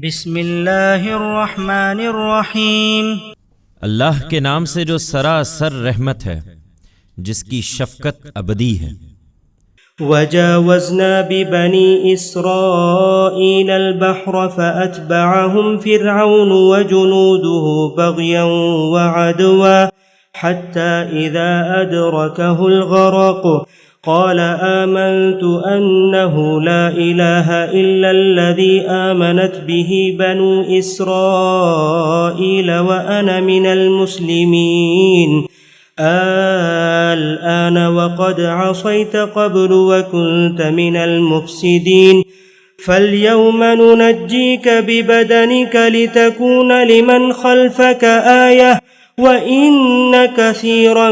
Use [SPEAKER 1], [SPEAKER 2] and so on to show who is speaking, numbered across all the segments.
[SPEAKER 1] بسم اللہ الرحمن الرحیم۔
[SPEAKER 2] اللہ کے نام سے جو سراسر رحمت ہے، جس کی شفقت ابدی ہے۔
[SPEAKER 3] وجاوزنا ببني إسرائيل البحر فأتبعهم فرعون وجنوده بغيا وعدوا حتى إذا أدركه الغرق قال آمنت أنه لا إله إلا الذي آمنت به بنو إسرائيل وأنا من المسلمين الآن وقد عصيت قبل وكنت من المفسدين فاليوم ننجيك ببدنك لتكون لمن خلفك آية وإن كثيرا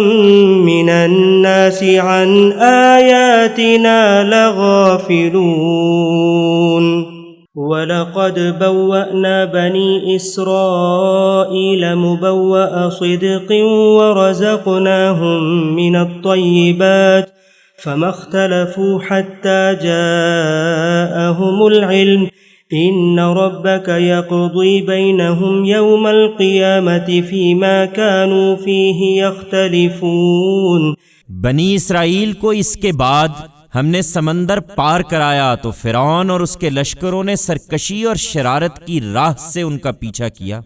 [SPEAKER 3] من الناس عن آياتنا لغافلون وَلَقَدْ بَوَّأْنَا بَنِي إِسْرَائِيلَ مُبَوَّأَ صِدْقٍ وَرَزَقْنَاهُمْ مِنَ الطَّيِّبَاتِ فَمَا اخْتَلَفُوا حَتَّى جَاءَهُمُ الْعِلْمُ إِنَّ رَبَّكَ يَقْضِي بَيْنَهُمْ يَوْمَ الْقِيَامَةِ فِيمَا كَانُوا فِيهِ يَخْتَلِفُونَ۔
[SPEAKER 2] بنی اسرائیل کو اس کے بعد ہم نے سمندر پار کرایا تو فرعون اور اس کے لشکروں نے سرکشی اور شرارت کی راہ سے ان کا پیچھا کیا،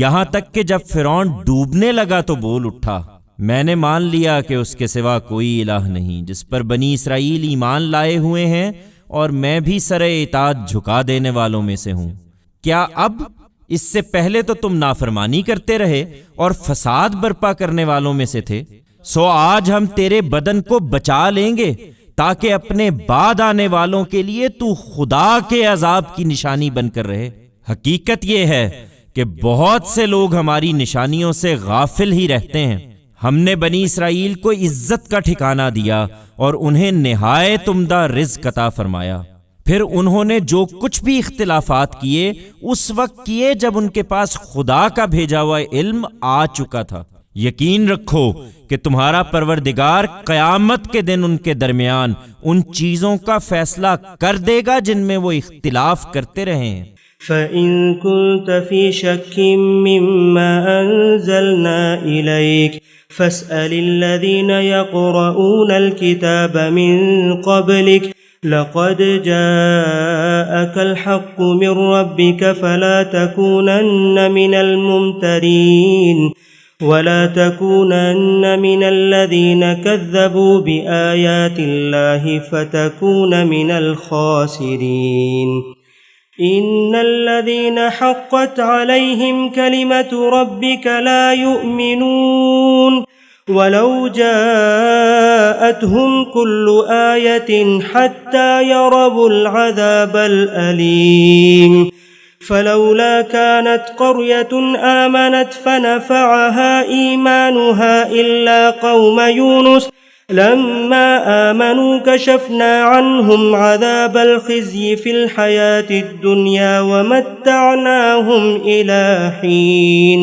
[SPEAKER 2] یہاں تک کہ جب فرعون ڈوبنے لگا تو بول اٹھا، میں نے مان لیا کہ اس کے سوا کوئی الہ نہیں جس پر بنی اسرائیل ایمان لائے ہوئے ہیں، اور میں بھی سر اطاعت جھکا دینے والوں میں سے ہوں۔ کیا اب اس سے پہلے تو تم نافرمانی کرتے رہے اور فساد برپا کرنے والوں میں سے تھے، سو آج ہم تیرے بدن کو بچا لیں گے تاکہ اپنے بعد آنے والوں کے لیے تو خدا کے عذاب کی نشانی بن کر رہے۔ حقیقت یہ ہے کہ بہت سے لوگ ہماری نشانیوں سے غافل ہی رہتے ہیں۔ ہم نے بنی اسرائیل کو عزت کا ٹھکانہ دیا اور انہیں نہایت عمدہ رزق عطا فرمایا۔ پھر انہوں نے جو کچھ بھی اختلافات کیے اس وقت کیے جب ان کے پاس خدا کا بھیجا ہوا علم آ چکا تھا۔ یقین رکھو کہ تمہارا پروردگار قیامت کے دن ان کے درمیان ان چیزوں کا فیصلہ کر دے گا جن میں وہ اختلاف کرتے رہے ہیں۔
[SPEAKER 3] فَإِن كُنتَ فِي شَكٍّ مِّمَّا أَنزَلْنَا إِلَيْكَ فَاسْأَلِ الَّذِينَ يَقْرَؤُونَ الْكِتَابَ مِن قَبْلِكَ لَقَدْ جَاءَكَ الْحَقُّ مِن رَّبِّكَ فَلَا تَكُونَنَّ مِنَ الْمُمْتَرِينَ ولا تكونن من الذين كذبوا بآيات الله فتكون من الخاسرين إن الذين حقت عليهم كلمة ربك لا يؤمنون ولو جاءتهم كل آية حتى يروا العذاب الأليم فلولا كانت قرية آمنت فنفعها إيمانها إلا قوم يونس لما آمنوا كشفنا عنهم عذاب الخزي في الحياة الدنيا ومتعناهم إلى حين۔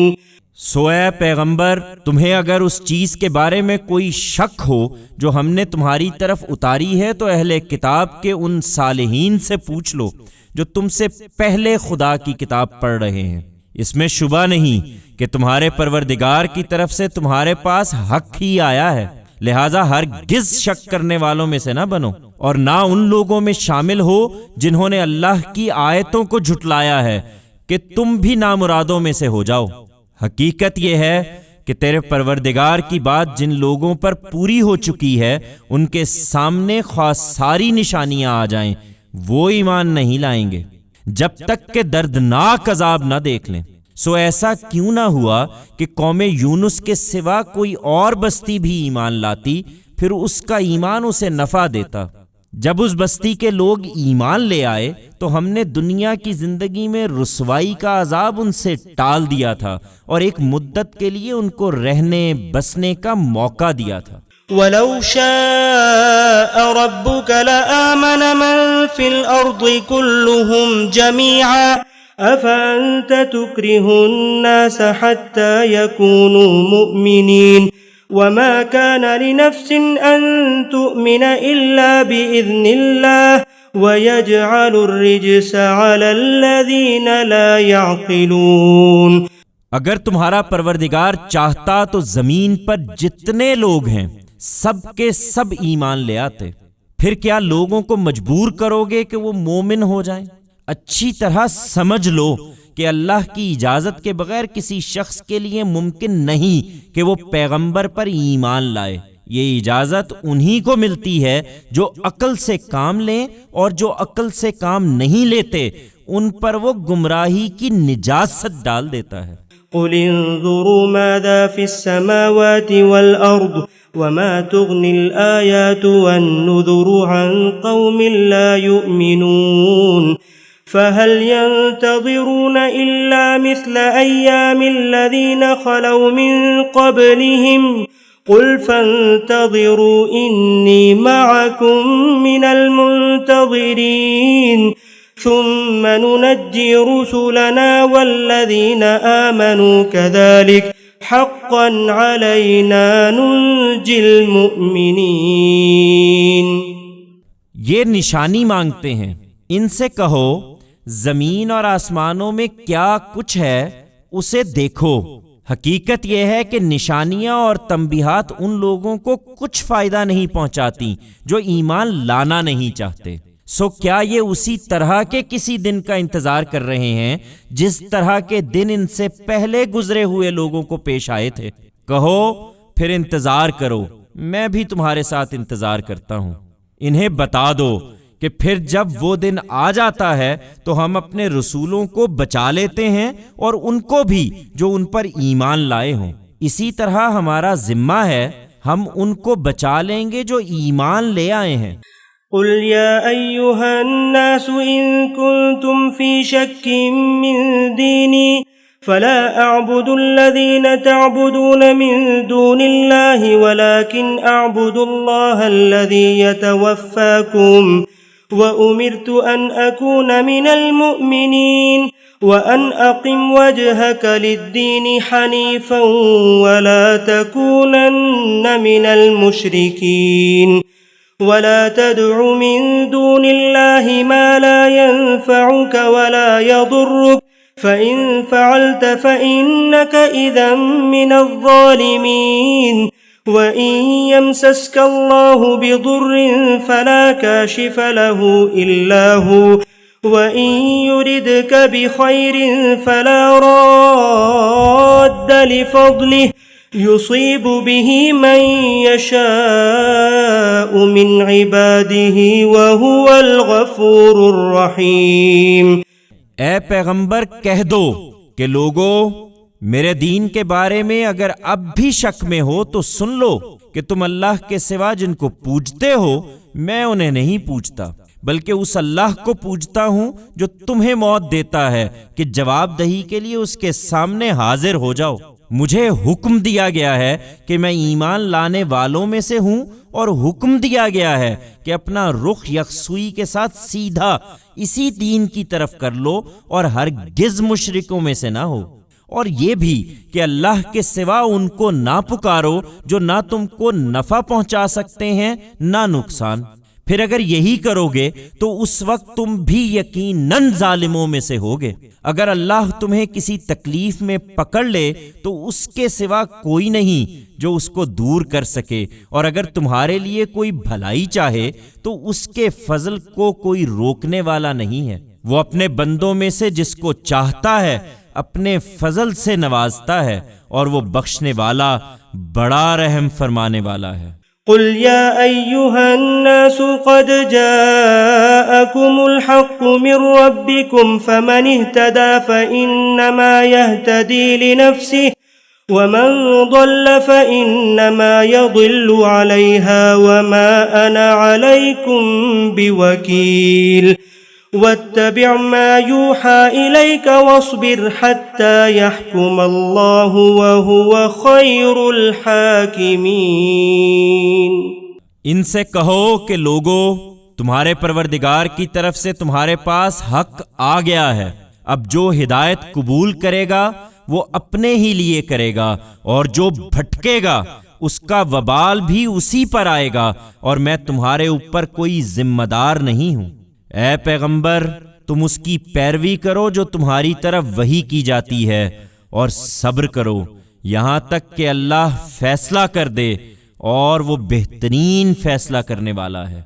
[SPEAKER 2] سو اے پیغمبر، تمہیں اگر اس چیز کے بارے میں کوئی شک ہو جو ہم نے تمہاری طرف اتاری ہے تو اہل کتاب کے ان صالحین سے پوچھ لو جو تم سے پہلے خدا کی کتاب پڑھ رہے ہیں۔ اس میں شبہ نہیں کہ تمہارے پروردگار کی طرف سے تمہارے پاس حق ہی آیا ہے، لہٰذا ہرگز شک کرنے والوں میں سے نہ بنو، اور نہ ان لوگوں میں شامل ہو جنہوں نے اللہ کی آیتوں کو جھٹلایا ہے کہ تم بھی نامرادوں میں سے ہو جاؤ۔ حقیقت یہ ہے کہ تیرے پروردگار کی بات جن لوگوں پر پوری ہو چکی ہے ان کے سامنے خواہ ساری نشانیاں آ جائیں وہ ایمان نہیں لائیں گے جب تک کہ دردناک عذاب نہ دیکھ لیں۔ سو ایسا کیوں نہ ہوا کہ قوم یونس کے سوا کوئی اور بستی بھی ایمان لاتی، پھر اس کا ایمان اسے نفع دیتا۔ جب اس بستی کے لوگ ایمان لے آئے تو ہم نے دنیا کی زندگی میں رسوائی کا عذاب ان سے ٹال دیا تھا اور ایک مدت کے لیے ان کو رہنے بسنے کا موقع دیا تھا۔
[SPEAKER 3] وَلَوْ شَاءَ رَبُّكَ لَآمَنَ مَن فِي الْأَرْضِ كُلُّهُمْ جَمِيعًا أَفَأَنتَ تُكْرِهُ النَّاسَ حَتَّى يَكُونُوا مُؤْمِنِينَ وَمَا كَانَ لِنَفْسٍ أَن تُؤْمِنَ إِلَّا بِإِذْنِ اللَّهِ وَيَجْعَلُ الرِّجْسَ عَلَى الَّذِينَ لَا يَعْقِلُونَ۔
[SPEAKER 2] اگر تمہارا پروردگار چاہتا تو زمین پر جتنے لوگ ہیں سب کے سب ایمان لے آتے، پھر کیا لوگوں کو مجبور کرو گے کہ وہ مومن ہو جائیں؟ اچھی طرح سمجھ لو کہ اللہ کی اجازت کے بغیر کسی شخص کے لیے ممکن نہیں کہ وہ پیغمبر پر ایمان لائے۔ یہ اجازت انہی کو ملتی ہے جو عقل سے کام لیں، اور جو عقل سے کام نہیں لیتے ان پر وہ گمراہی کی نجاست ڈال دیتا ہے۔
[SPEAKER 3] قل انظروا ماذا في السماوات والأرض وما تغني الآيات والنذر عن قوم لا يؤمنون فهل ينتظرون إلا مثل أيام الذين خلوا من قبلهم قل فانتظروا إني معكم من المنتظرين ثم ننجي رسلنا والذين آمنوا كذلك حقا علينا ننجي المؤمنين۔
[SPEAKER 2] یہ نشانی مانگتے ہیں، ان سے کہو زمین اور آسمانوں میں کیا کچھ ہے اسے دیکھو۔ حقیقت یہ ہے کہ نشانیاں اور تنبیہات ان لوگوں کو کچھ فائدہ نہیں پہنچاتی جو ایمان لانا نہیں چاہتے۔ سو کیا یہ اسی طرح کے کسی دن کا انتظار کر رہے ہیں جس طرح کے دن ان سے پہلے گزرے ہوئے لوگوں کو پیش آئے تھے؟ کہو پھر انتظار کرو، میں بھی تمہارے ساتھ انتظار کرتا ہوں۔ انہیں بتا دو کہ پھر جب وہ دن آ جاتا ہے تو ہم اپنے رسولوں کو بچا لیتے ہیں اور ان کو بھی جو ان پر ایمان لائے ہوں۔ اسی طرح ہمارا ذمہ ہے، ہم ان کو بچا لیں گے جو ایمان لے آئے ہیں۔
[SPEAKER 3] قل يا أيها الناس إن كنتم في شك من ديني فلا أعبد الذين تعبدون من دون الله ولكن أعبد الله الذي يتوفاكم وأمرت أن أكون من المؤمنين وأن أقم وجهك للدين حنيفا ولا تكونن من المشركين ولا تدع من دون الله ما لا ينفعك ولا يضرك فإن فعلت فإنك إذا من الظالمين وإن يمسسك الله بضر فلا كاشف له إلا هو وإن يردك بخير فلا راد لفضله يصيب به من يشاء من عباده وهو الغفور الرحيم۔
[SPEAKER 2] اے پیغمبر کہہ دو کہ لوگو میرے دین کے بارے میں اگر اب بھی شک میں ہو تو سن لو کہ تم اللہ کے سوا جن کو پوجتے ہو میں انہیں نہیں پوجتا، بلکہ اس اللہ کو پوجتا ہوں جو تمہیں موت دیتا ہے کہ جواب دہی کے لیے اس کے سامنے حاضر ہو جاؤ۔ مجھے حکم دیا گیا ہے کہ میں ایمان لانے والوں میں سے ہوں، اور حکم دیا گیا ہے کہ اپنا رخ یکسوئی کے ساتھ سیدھا اسی دین کی طرف کر لو اور ہرگز مشرکوں میں سے نہ ہو، اور یہ بھی کہ اللہ کے سوا ان کو نہ پکارو جو نہ تم کو نفع پہنچا سکتے ہیں نہ نقصان۔ پھر اگر یہی کرو گے تو اس وقت تم بھی یقیناً ظالموں میں سے ہوگے۔ اگر اللہ تمہیں کسی تکلیف میں پکڑ لے تو اس کے سوا کوئی نہیں جو اس کو دور کر سکے، اور اگر تمہارے لیے کوئی بھلائی چاہے تو اس کے فضل کو کوئی روکنے والا نہیں ہے۔ وہ اپنے بندوں میں سے جس کو چاہتا ہے اپنے فضل سے نوازتا ہے، اور وہ بخشنے والا بڑا رحم فرمانے والا ہے۔
[SPEAKER 3] قل يا أيها الناس قد جاءكم الحق من ربكم فمن اهتدى فإنما يهتدي لنفسه ومن ضل فإنما يضل عليها وما أنا عليكم بوكيل واتبع ما يوحى إليك واصبر حتى يحكم الله وهو خير الحاكمين۔
[SPEAKER 2] ان سے کہو کہ لوگو تمہارے پروردگار کی طرف سے تمہارے پاس حق آ گیا ہے، اب جو ہدایت قبول کرے گا وہ اپنے ہی لیے کرے گا، اور جو بھٹکے گا اس کا وبال بھی اسی پر آئے گا، اور میں تمہارے اوپر کوئی ذمہ دار نہیں ہوں۔ اے پیغمبر تم اس کی پیروی کرو جو تمہاری طرف وحی کی جاتی ہے، اور صبر کرو یہاں تک کہ اللہ فیصلہ کر دے، اور وہ بہترین فیصلہ کرنے والا ہے۔